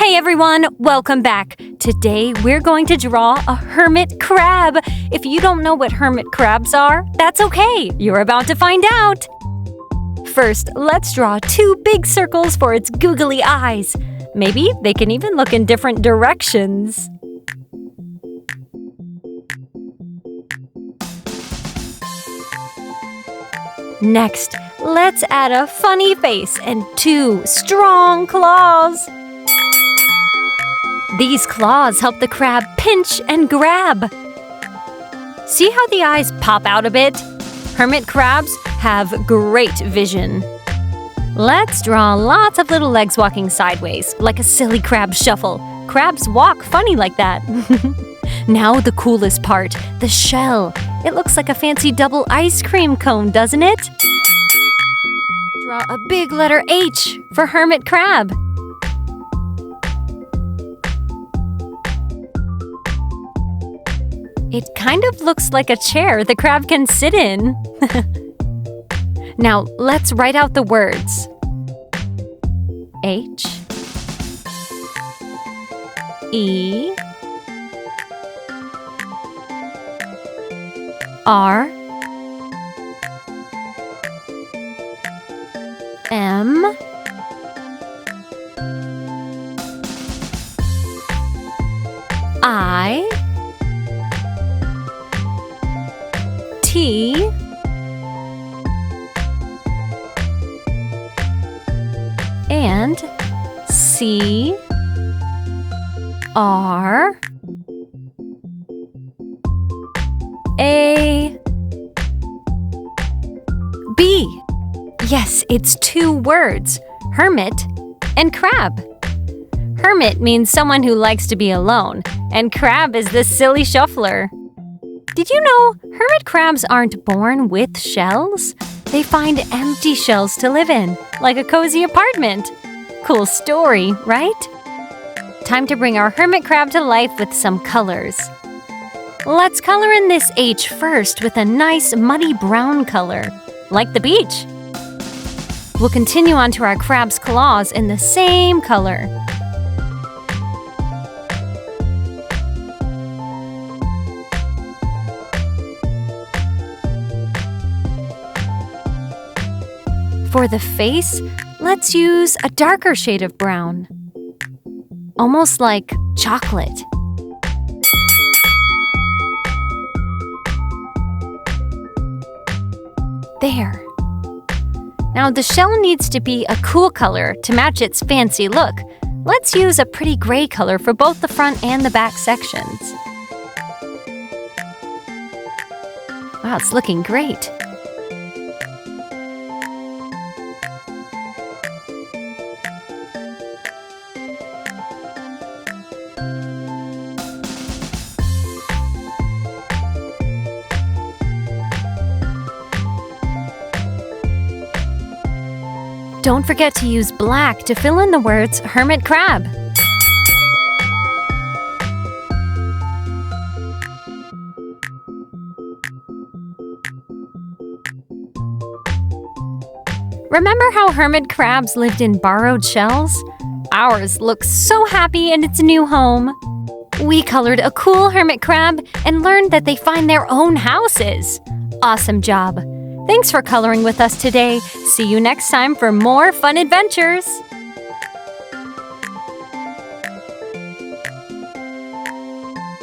Hey everyone, welcome back. Today we're going to draw a hermit crab. If you don't know what hermit crabs are, that's okay. You're about to find out. First, let's draw two big circles for its googly eyes. Maybe they can even look in different directions. Next, let's add a funny face and two strong claws. These claws help the crab pinch and grab. See how the eyes pop out a bit? Hermit crabs have great vision. Let's draw lots of little legs walking sideways, like a silly crab shuffle. Crabs walk funny like that. Now the coolest part, the shell. It looks like a fancy double ice cream cone, doesn't it? Draw a big letter H for hermit crab. It kind of looks like a chair the crab can sit in. Now, let's write out the words. H E R M I T and C R A B. Yes, it's two words, hermit and crab. Hermit means someone who likes to be alone, and crab is the silly shuffler. Did you know hermit crabs aren't born with shells? They find empty shells to live in, like a cozy apartment. Cool story, right? Time to bring our hermit crab to life with some colors. Let's color in this H first with a nice muddy brown color, like the beach. We'll continue on to our crab's claws in the same color. For the face, let's use a darker shade of brown, almost like chocolate. There. Now the shell needs to be a cool color to match its fancy look. Let's use a pretty gray color for both the front and the back sections. Wow, it's looking great. Don't forget to use black to fill in the words hermit crab. Remember how hermit crabs lived in borrowed shells? Ours looks so happy in its new home. We colored a cool hermit crab and learned that they find their own houses. Awesome job! Thanks for coloring with us today. See you next time for more fun adventures.